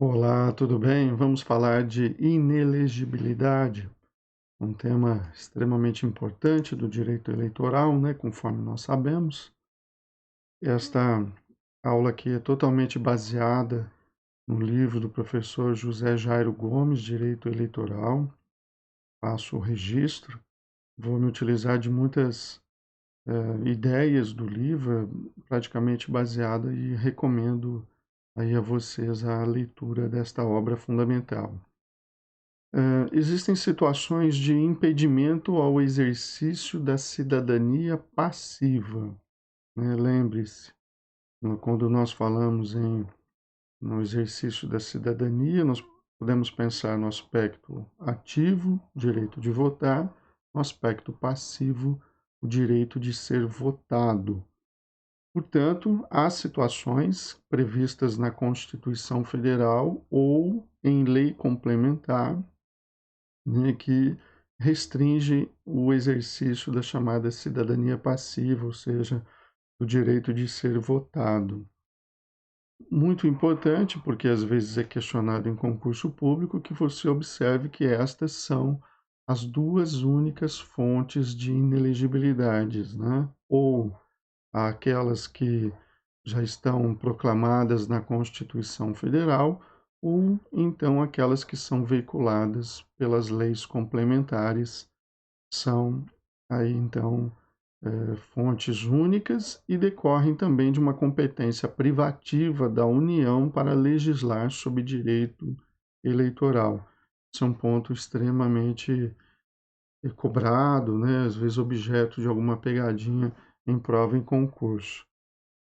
Olá, tudo bem? Vamos falar de inelegibilidade, um tema extremamente importante do direito eleitoral, né? Conforme nós sabemos. Esta aula aqui é totalmente baseada no livro do professor José Jairo Gomes, Direito Eleitoral. Faço o registro, vou me utilizar de muitas ideias do livro, praticamente baseada, e recomendo aí a vocês a leitura desta obra fundamental. Existem situações de impedimento ao exercício da cidadania passiva, né? Lembre-se, quando nós falamos no exercício da cidadania, nós podemos pensar no aspecto ativo, direito de votar, no aspecto passivo, o direito de ser votado. Portanto, há situações previstas na Constituição Federal ou em lei complementar, né, que restringe o exercício da chamada cidadania passiva, ou seja, o direito de ser votado. Muito importante, porque às vezes é questionado em concurso público, que você observe que estas são as duas únicas fontes de inelegibilidades, né? Ou aquelas que já estão proclamadas na Constituição Federal, ou então aquelas que são veiculadas pelas leis complementares, são aí então fontes únicas e decorrem também de uma competência privativa da União para legislar sobre direito eleitoral. Isso é um ponto extremamente cobrado, né? Às vezes objeto de alguma pegadinha em prova em concurso.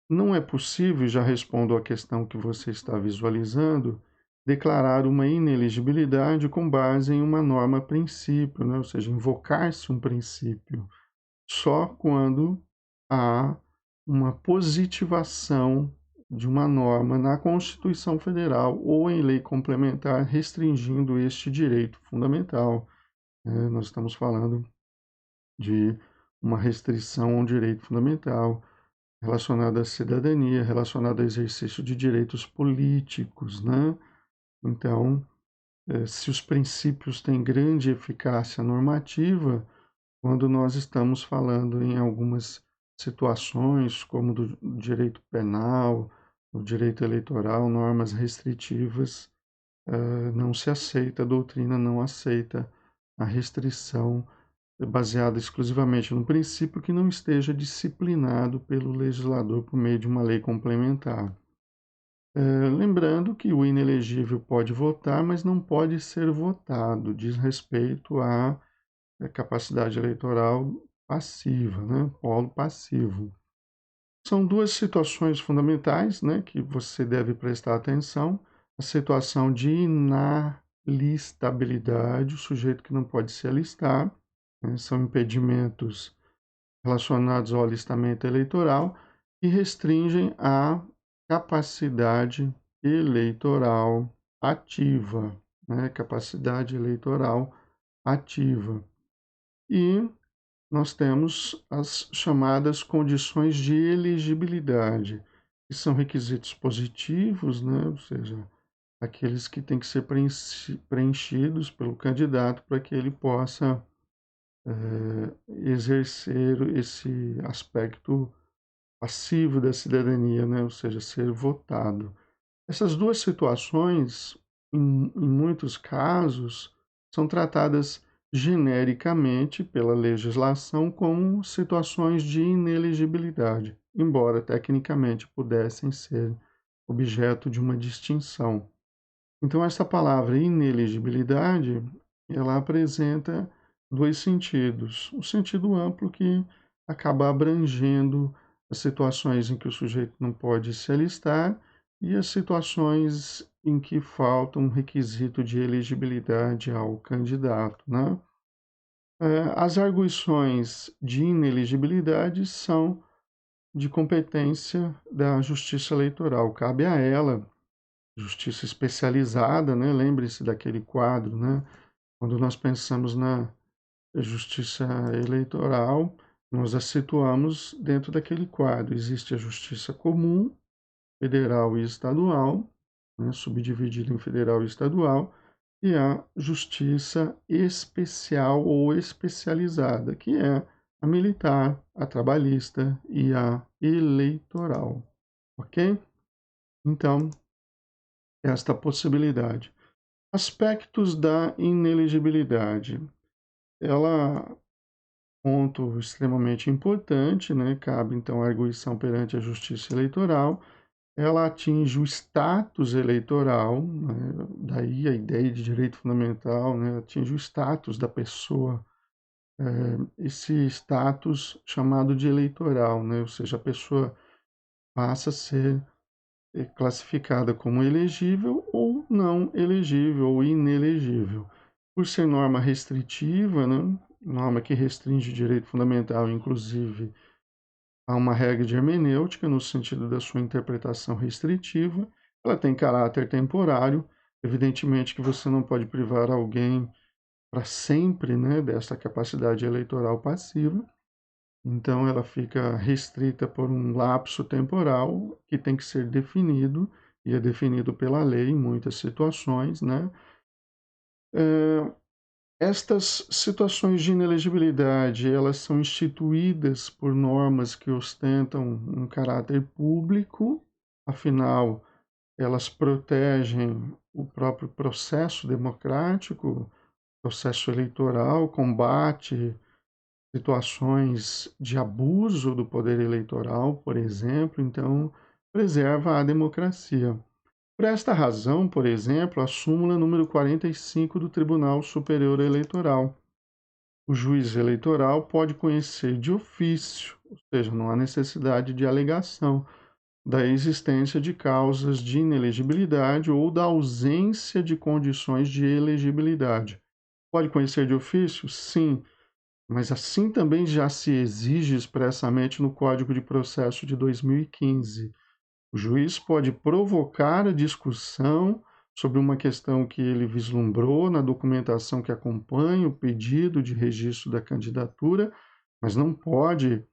Não é possível, já respondo à questão que você está visualizando, declarar uma inelegibilidade com base em uma norma princípio, né? Ou seja, invocar-se um princípio, só quando há uma positivação de uma norma na Constituição Federal ou em lei complementar restringindo este direito fundamental, né? Nós estamos falando de uma restrição a um direito fundamental relacionado à cidadania, relacionado ao exercício de direitos políticos, né? Então, se os princípios têm grande eficácia normativa, quando nós estamos falando em algumas situações, como do direito penal, o direito eleitoral, normas restritivas, não se aceita, a doutrina não aceita a restrição baseada exclusivamente no princípio que não esteja disciplinado pelo legislador por meio de uma lei complementar. Lembrando que o inelegível pode votar, mas não pode ser votado, diz respeito à capacidade eleitoral passiva, né? Polo passivo. São duas situações fundamentais, né, que você deve prestar atenção. A situação de inalistabilidade, o sujeito que não pode se alistar, né, são impedimentos relacionados ao alistamento eleitoral e restringem a capacidade eleitoral ativa, né, capacidade eleitoral ativa. E nós temos as chamadas condições de elegibilidade, que são requisitos positivos, né, ou seja, aqueles que têm que ser preenchidos pelo candidato para que ele possa exercer esse aspecto passivo da cidadania, né? Ou seja, ser votado. Essas duas situações, em muitos casos, são tratadas genericamente pela legislação como situações de inelegibilidade, embora tecnicamente pudessem ser objeto de uma distinção. Então, essa palavra inelegibilidade, ela apresenta dois sentidos. O sentido amplo, que acaba abrangendo as situações em que o sujeito não pode se alistar e as situações em que falta um requisito de elegibilidade ao candidato, né? As arguições de inelegibilidade são de competência da Justiça Eleitoral. Cabe a ela, justiça especializada, né? Lembre-se daquele quadro, né? Quando nós pensamos na justiça eleitoral, nós a situamos dentro daquele quadro. Existe a justiça comum, federal e estadual, né, subdividida em federal e estadual, e a justiça especial ou especializada, que é a militar, a trabalhista e a eleitoral, ok? Então, esta possibilidade. Aspectos da inelegibilidade. Ela, ponto extremamente importante, né? Cabe então a arguição perante a Justiça Eleitoral. Ela atinge o status eleitoral, né? Daí a ideia de direito fundamental, né? Atinge o status da pessoa, esse status chamado de eleitoral, né? Ou seja, a pessoa passa a ser classificada como elegível ou não elegível ou inelegível. Por ser norma restritiva, né? Norma que restringe direito fundamental, inclusive há uma regra de hermenêutica no sentido da sua interpretação restritiva, ela tem caráter temporário, evidentemente que você não pode privar alguém para sempre, né, dessa capacidade eleitoral passiva, então ela fica restrita por um lapso temporal que tem que ser definido, e é definido pela lei em muitas situações, né? Estas situações de inelegibilidade, elas são instituídas por normas que ostentam um caráter público, afinal, elas protegem o próprio processo democrático, processo eleitoral, combate situações de abuso do poder eleitoral, por exemplo, então preserva a democracia. Por esta razão, por exemplo, a súmula número 45 do Tribunal Superior Eleitoral. O juiz eleitoral pode conhecer de ofício, ou seja, não há necessidade de alegação, da existência de causas de inelegibilidade ou da ausência de condições de elegibilidade. Pode conhecer de ofício? Sim, mas assim também já se exige expressamente no Código de Processo de 2015. O juiz pode provocar a discussão sobre uma questão que ele vislumbrou na documentação que acompanha o pedido de registro da candidatura, mas não pode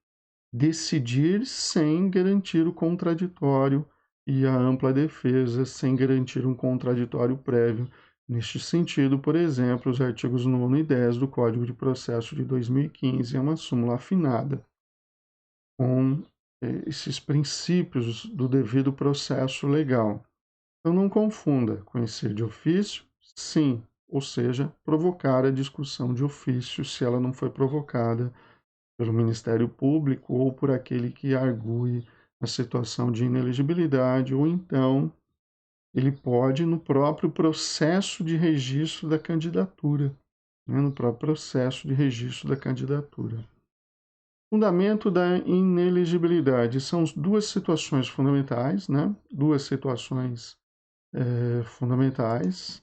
decidir sem garantir o contraditório e a ampla defesa, sem garantir um contraditório prévio. Neste sentido, por exemplo, os artigos 9 e 10 do Código de Processo de 2015 é uma súmula afinada com esses princípios do devido processo legal. Então não confunda conhecer de ofício, sim, ou seja, provocar a discussão de ofício se ela não foi provocada pelo Ministério Público ou por aquele que argue a situação de inelegibilidade, ou então ele pode no próprio processo de registro da candidatura, né, no próprio processo de registro da candidatura. Fundamento da inelegibilidade são duas situações fundamentais, né? Duas situações fundamentais.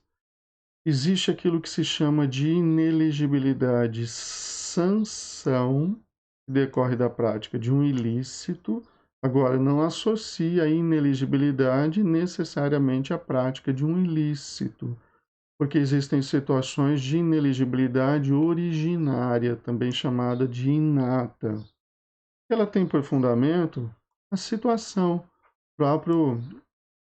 Existe aquilo que se chama de inelegibilidade sanção, que decorre da prática de um ilícito. Agora, não associa a inelegibilidade necessariamente à prática de um ilícito, porque existem situações de inelegibilidade originária, também chamada de inata. Ela tem por fundamento a situação, o próprio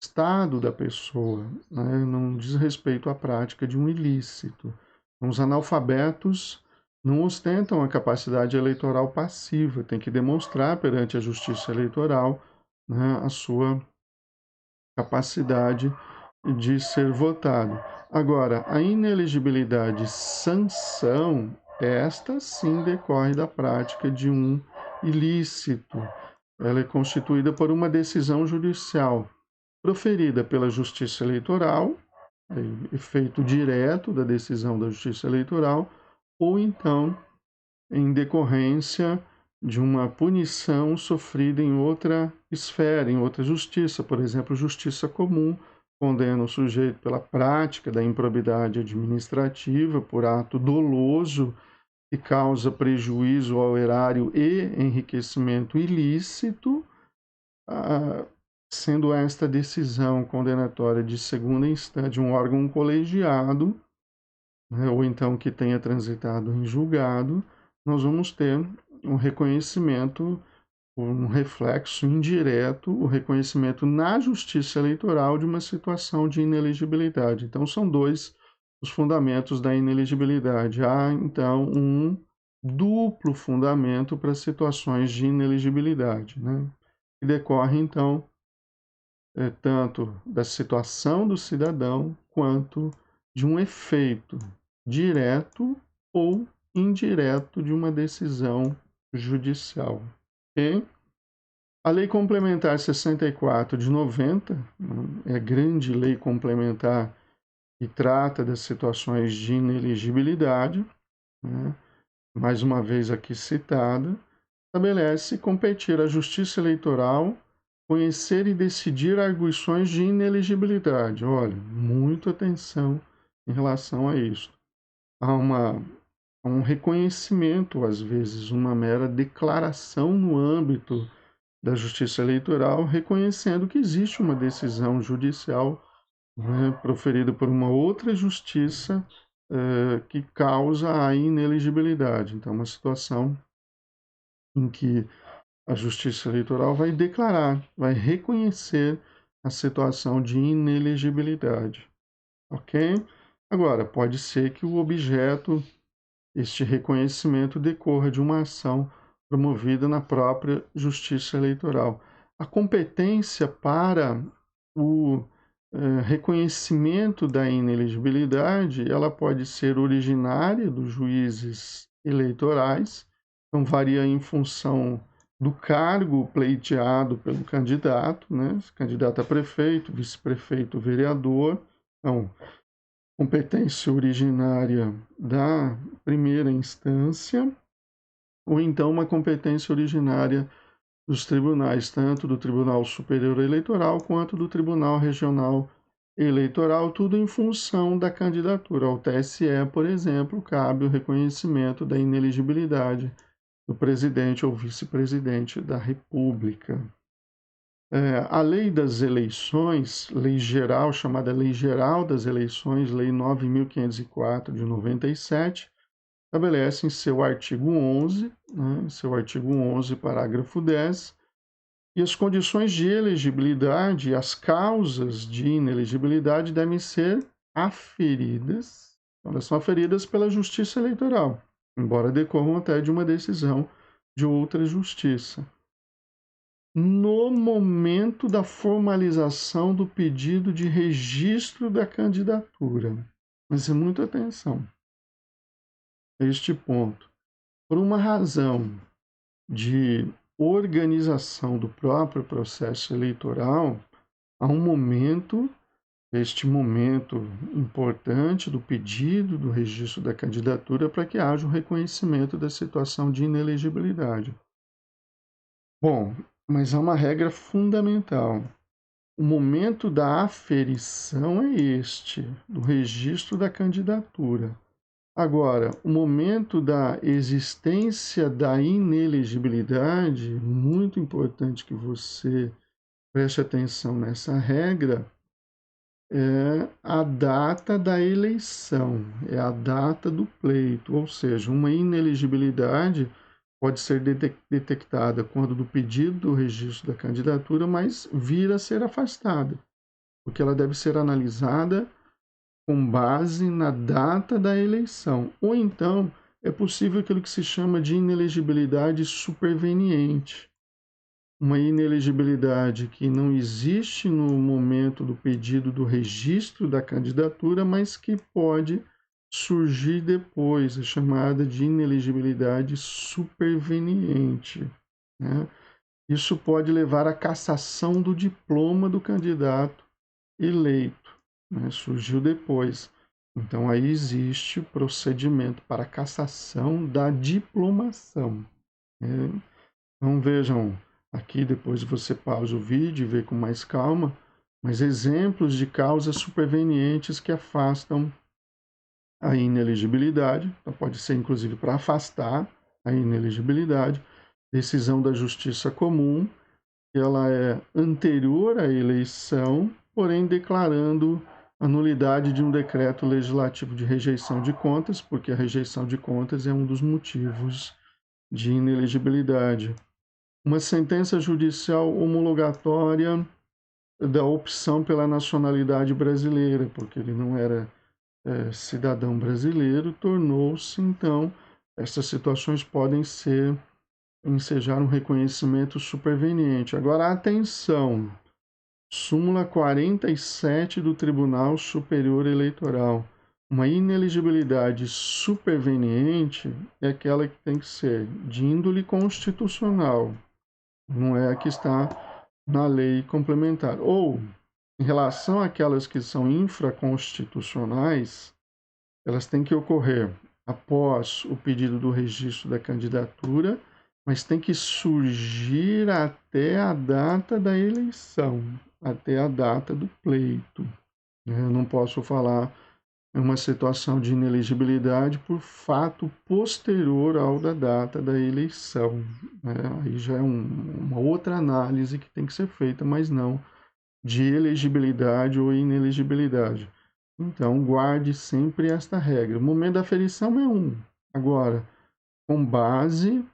estado da pessoa, né? Não diz respeito à prática de um ilícito. Então, os analfabetos não ostentam a capacidade eleitoral passiva, tem que demonstrar perante a justiça eleitoral, né, a sua capacidade de ser votado. Agora, a inelegibilidade sanção, esta sim decorre da prática de um ilícito. Ela é constituída por uma decisão judicial proferida pela Justiça Eleitoral, efeito direto da decisão da Justiça Eleitoral, ou então em decorrência de uma punição sofrida em outra esfera, em outra justiça, por exemplo, justiça comum, condena o sujeito pela prática da improbidade administrativa por ato doloso que causa prejuízo ao erário e enriquecimento ilícito, sendo esta decisão condenatória de segunda instância de um órgão colegiado, né, ou então que tenha transitado em julgado, nós vamos ter um reconhecimento um reflexo indireto, o reconhecimento na justiça eleitoral de uma situação de inelegibilidade. Então, são dois os fundamentos da inelegibilidade. Há, então, um duplo fundamento para situações de inelegibilidade, né? Que decorre, então, tanto da situação do cidadão quanto de um efeito direto ou indireto de uma decisão judicial. Ok? A Lei Complementar 64 de 90, é a grande lei complementar que trata das situações de inelegibilidade, né? Mais uma vez aqui citada, estabelece competir à Justiça Eleitoral conhecer e decidir arguições de inelegibilidade. Olha, muita atenção em relação a isso. Há um reconhecimento, às vezes, uma mera declaração no âmbito da Justiça Eleitoral, reconhecendo que existe uma decisão judicial, né, proferida por uma outra justiça que causa a inelegibilidade. Então, uma situação em que a Justiça Eleitoral vai declarar, vai reconhecer a situação de inelegibilidade, ok? Agora, pode ser que o objeto, este reconhecimento, decorra de uma ação promovida na própria Justiça Eleitoral. A competência para o reconhecimento da inelegibilidade, ela pode ser originária dos juízes eleitorais, então varia em função do cargo pleiteado pelo candidato, né? Candidato a prefeito, vice-prefeito, vereador. Então, competência originária da primeira instância, ou então uma competência originária dos tribunais, tanto do Tribunal Superior Eleitoral quanto do Tribunal Regional Eleitoral, tudo em função da candidatura. Ao TSE, por exemplo, cabe o reconhecimento da inelegibilidade do presidente ou vice-presidente da República. A lei das eleições, lei geral, chamada Lei Geral das Eleições, Lei 9.504 de 97, estabelece em seu artigo 11, parágrafo 10, e as condições de elegibilidade e as causas de inelegibilidade devem ser aferidas, elas são aferidas pela Justiça Eleitoral, embora decorram até de uma decisão de outra justiça. No momento da formalização do pedido de registro da candidatura. Mas muita atenção a este ponto. Por uma razão de organização do próprio processo eleitoral, há um momento, este momento importante do pedido do registro da candidatura para que haja um reconhecimento da situação de inelegibilidade. Bom, mas há uma regra fundamental. O momento da aferição é este, do registro da candidatura. Agora, o momento da existência da inelegibilidade, muito importante que você preste atenção nessa regra, é a data da eleição, é a data do pleito, ou seja, uma inelegibilidade pode ser detectada quando do pedido do registro da candidatura, mas vir a ser afastada, porque ela deve ser analisada com base na data da eleição. Ou então, é possível aquilo que se chama de inelegibilidade superveniente. Uma inelegibilidade que não existe no momento do pedido do registro da candidatura, mas que pode surgir depois, é chamada de inelegibilidade superveniente, né? Isso pode levar à cassação do diploma do candidato eleito, né? Surgiu depois. Então, aí existe procedimento para cassação da diplomação, né? Então, vejam, aqui depois você pausa o vídeo e vê com mais calma, mas exemplos de causas supervenientes que afastam a inelegibilidade, então pode ser inclusive para afastar a inelegibilidade, decisão da Justiça Comum, que ela é anterior à eleição, porém declarando a nulidade de um decreto legislativo de rejeição de contas, porque a rejeição de contas é um dos motivos de inelegibilidade. uma sentença judicial homologatória da opção pela nacionalidade brasileira, porque ele não era cidadão brasileiro, tornou-se, então, essas situações podem ensejar um reconhecimento superveniente. Agora, atenção, súmula 47 do Tribunal Superior Eleitoral. Uma ineligibilidade superveniente é aquela que tem que ser de índole constitucional, não é a que está na lei complementar. Ou, em relação àquelas que são infraconstitucionais, elas têm que ocorrer após o pedido do registro da candidatura, mas tem que surgir até a data da eleição, até a data do pleito. Eu não posso falar em uma situação de inelegibilidade por fato posterior ao da data da eleição. Aí já é uma outra análise que tem que ser feita, mas não de elegibilidade ou inelegibilidade. Então, guarde sempre esta regra. O momento da aferição é um. Agora, com base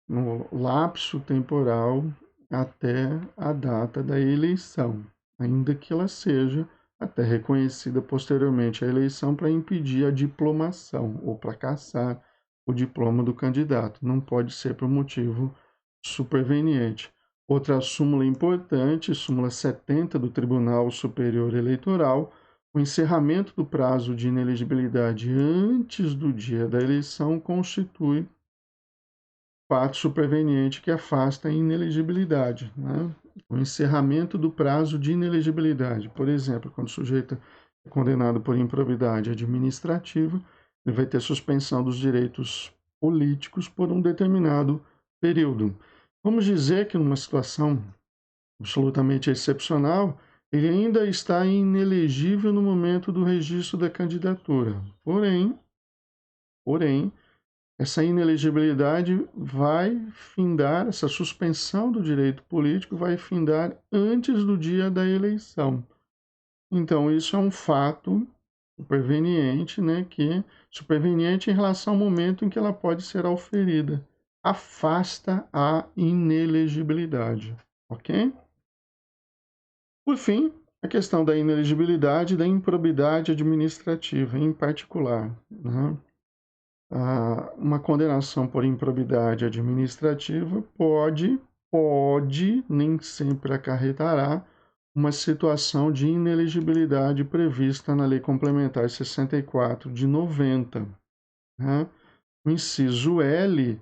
no lapso temporal até a data da eleição, ainda que ela seja até reconhecida posteriormente a eleição para impedir a diplomação ou para cassar o diploma do candidato. Não pode ser por motivo superveniente. Outra súmula importante, súmula 70 do Tribunal Superior Eleitoral, o encerramento do prazo de inelegibilidade antes do dia da eleição constitui fato superveniente que afasta a inelegibilidade. O encerramento do prazo de inelegibilidade, por exemplo, quando o sujeito é condenado por improbidade administrativa, ele vai ter suspensão dos direitos políticos por um determinado período. Vamos dizer que numa situação absolutamente excepcional, ele ainda está inelegível no momento do registro da candidatura. Porém, essa inelegibilidade vai findar, essa suspensão do direito político vai findar antes do dia da eleição. Então, isso é um fato superveniente, superveniente em relação ao momento em que ela pode ser auferida. Afasta a inelegibilidade, ok? Por fim, a questão da inelegibilidade e da improbidade administrativa, em particular. Uma condenação por improbidade administrativa pode, nem sempre acarretará, uma situação de inelegibilidade prevista na Lei Complementar 64 de 90. O inciso L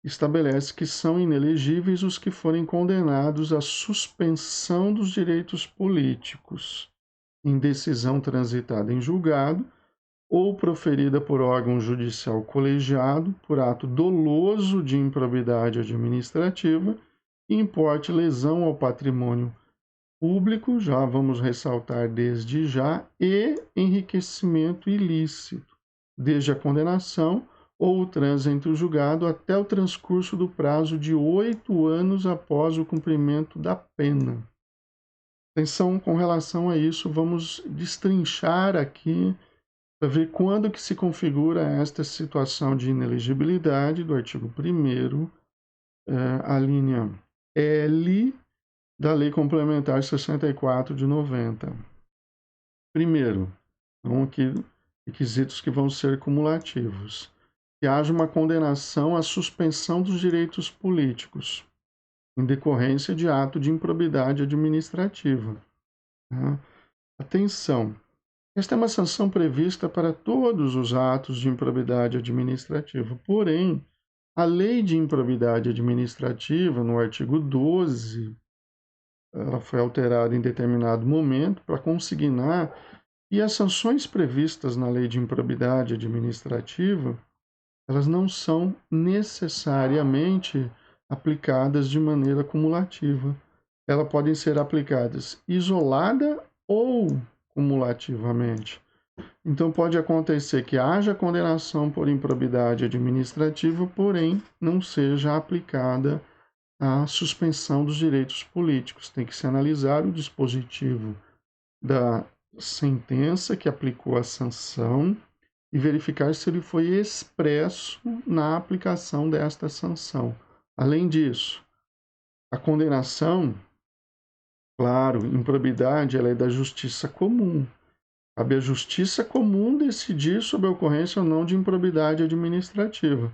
estabelece que são inelegíveis os que forem condenados à suspensão dos direitos políticos em decisão transitada em julgado ou proferida por órgão judicial colegiado por ato doloso de improbidade administrativa e importe lesão ao patrimônio público, já vamos ressaltar desde já, e enriquecimento ilícito, desde a condenação ou o trânsito entre o julgado até o transcurso do prazo de 8 anos após o cumprimento da pena. Atenção com relação a isso, vamos destrinchar aqui para ver quando que se configura esta situação de inelegibilidade do artigo 1º, a linha L da Lei Complementar 64 de 90. Primeiro, então aqui requisitos que vão ser cumulativos. Que haja uma condenação à suspensão dos direitos políticos, em decorrência de ato de improbidade administrativa. Atenção! Esta é uma sanção prevista para todos os atos de improbidade administrativa. Porém, a lei de improbidade administrativa, no artigo 12, ela foi alterada em determinado momento para consignar que as sanções previstas na lei de improbidade administrativa, elas não são necessariamente aplicadas de maneira cumulativa. Elas podem ser aplicadas isolada ou cumulativamente. Então, pode acontecer que haja condenação por improbidade administrativa, porém, não seja aplicada a suspensão dos direitos políticos. Tem que se analisar o dispositivo da sentença que aplicou a sanção e verificar se ele foi expresso na aplicação desta sanção. Além disso, A condenação, claro, improbidade, ela é da justiça comum. Cabe à justiça comum decidir sobre a ocorrência ou não de improbidade administrativa.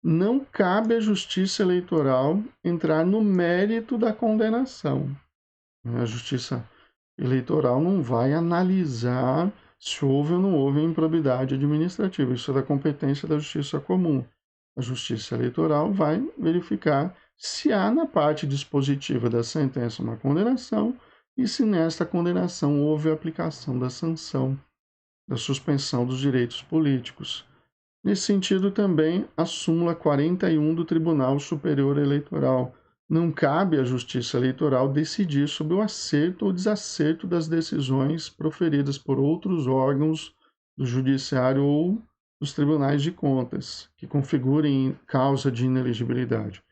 Não cabe à justiça eleitoral entrar no mérito da condenação. A justiça eleitoral não vai analisar se houve ou não houve improbidade administrativa. Isso é da competência da justiça comum. A justiça eleitoral vai verificar se há na parte dispositiva da sentença uma condenação e se nesta condenação houve a aplicação da sanção, da suspensão dos direitos políticos. Nesse sentido, também a súmula 41 do Tribunal Superior Eleitoral. Não cabe à Justiça Eleitoral decidir sobre o acerto ou desacerto das decisões proferidas por outros órgãos do Judiciário ou dos Tribunais de Contas, que configurem causa de inelegibilidade.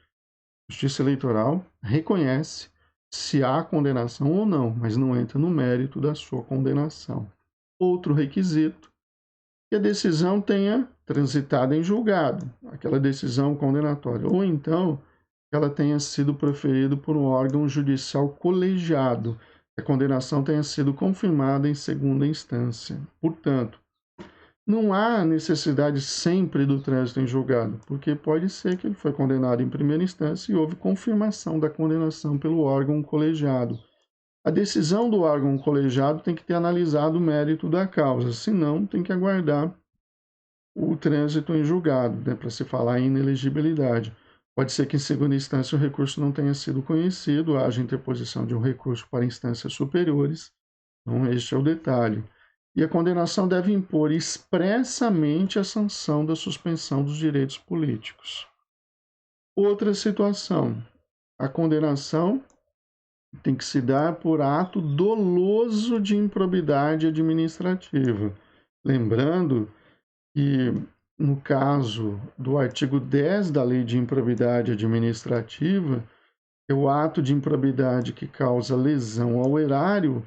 A Justiça Eleitoral reconhece se há condenação ou não, mas não entra no mérito da sua condenação. Outro requisito: que a decisão tenha transitado em julgado, aquela decisão condenatória, ou então que ela tenha sido proferida por um órgão judicial colegiado, que a condenação tenha sido confirmada em segunda instância. Portanto, não há necessidade sempre do trânsito em julgado, porque pode ser que ele foi condenado em primeira instância e houve confirmação da condenação pelo órgão colegiado. A decisão do órgão colegiado tem que ter analisado o mérito da causa, senão tem que aguardar o trânsito em julgado, né, para se falar em inelegibilidade. Pode ser que em segunda instância o recurso não tenha sido conhecido, haja interposição de um recurso para instâncias superiores. Então, este é o detalhe. E a condenação deve impor expressamente a sanção da suspensão dos direitos políticos. Outra situação: a condenação tem que se dar por ato doloso de improbidade administrativa. Lembrando que, no caso do artigo 10 da Lei de Improbidade Administrativa, é o ato de improbidade que causa lesão ao erário,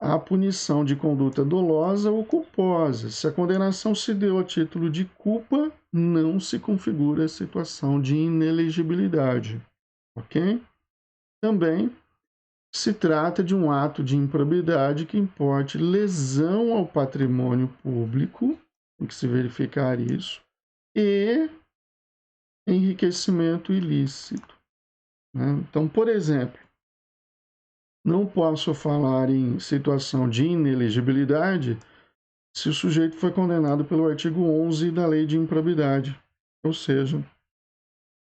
há punição de conduta dolosa ou culposa. Se a condenação se deu a título de culpa, não se configura a situação de inelegibilidade, ok? Também se trata de um ato de improbidade que importe lesão ao patrimônio público, tem que se verificar isso, e enriquecimento ilícito, né? Então, por exemplo, não posso falar em situação de inelegibilidade se o sujeito foi condenado pelo artigo 11 da Lei de Improbidade, ou seja,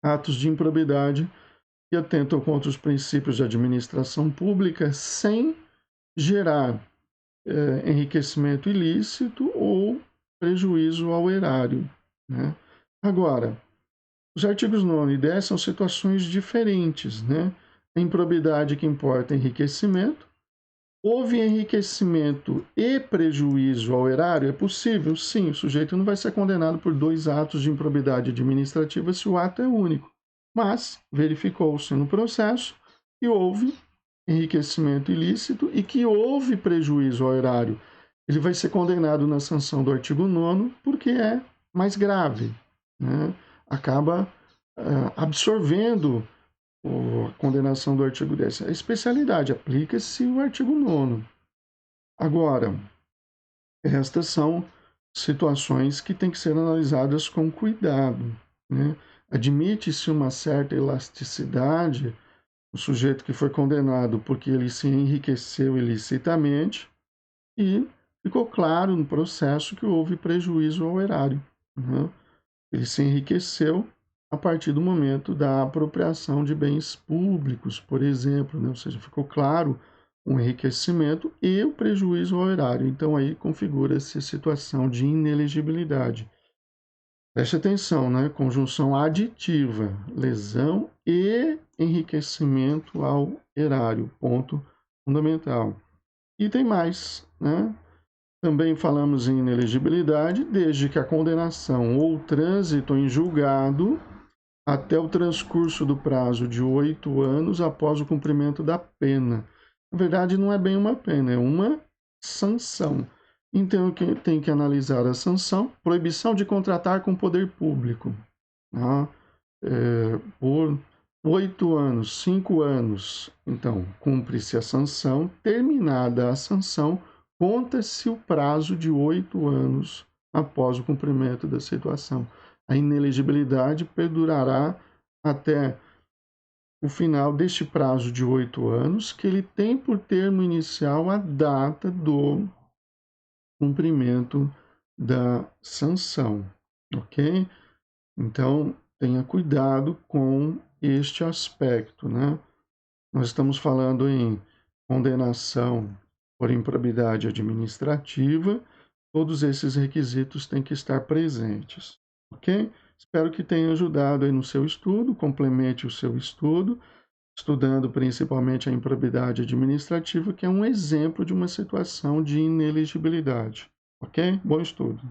atos de improbidade que atentam contra os princípios de administração pública sem gerar enriquecimento ilícito ou prejuízo ao erário, né? Agora, os artigos 9 e 10 são situações diferentes, né? A improbidade que importa enriquecimento. Houve enriquecimento e prejuízo ao erário? É possível? Sim, o sujeito não vai ser condenado por dois atos de improbidade administrativa se o ato é único. Mas verificou-se no processo que houve enriquecimento ilícito e que houve prejuízo ao erário. Ele vai ser condenado na sanção do artigo 9º porque é mais grave, né? Acaba absorvendo a condenação do artigo 10. A especialidade aplica-se o artigo 9º. Agora, estas são situações que têm que ser analisadas com cuidado, né? Admite-se uma certa elasticidade, o sujeito que foi condenado porque ele se enriqueceu ilicitamente e ficou claro no processo que houve prejuízo ao erário, né? Ele se enriqueceu a partir do momento da apropriação de bens públicos, por exemplo, né? Ou seja, ficou claro o enriquecimento e o prejuízo ao erário. Então, aí configura-se a situação de inelegibilidade. Preste atenção, né? Conjunção aditiva, lesão e enriquecimento ao erário, ponto fundamental. E tem mais, né? Também falamos em inelegibilidade desde que a condenação ou trânsito em julgado até o transcurso do prazo de 8 anos após o cumprimento da pena. Na verdade, não é bem uma pena, é uma sanção. Então, tem que analisar a sanção: proibição de contratar com o poder público, tá? Por 8 anos, 5 anos, então cumpre-se a sanção. Terminada a sanção, conta-se o prazo de 8 anos após o cumprimento da situação. A inelegibilidade perdurará até o final deste prazo de 8 anos, que ele tem por termo inicial a data do cumprimento da sanção, ok? Então, tenha cuidado com este aspecto, né? Nós estamos falando em condenação por improbidade administrativa, todos esses requisitos têm que estar presentes, ok? Espero que tenha ajudado aí no seu estudo, complemente o seu estudo, estudando principalmente a improbidade administrativa, que é um exemplo de uma situação de inelegibilidade, ok? Bom estudo.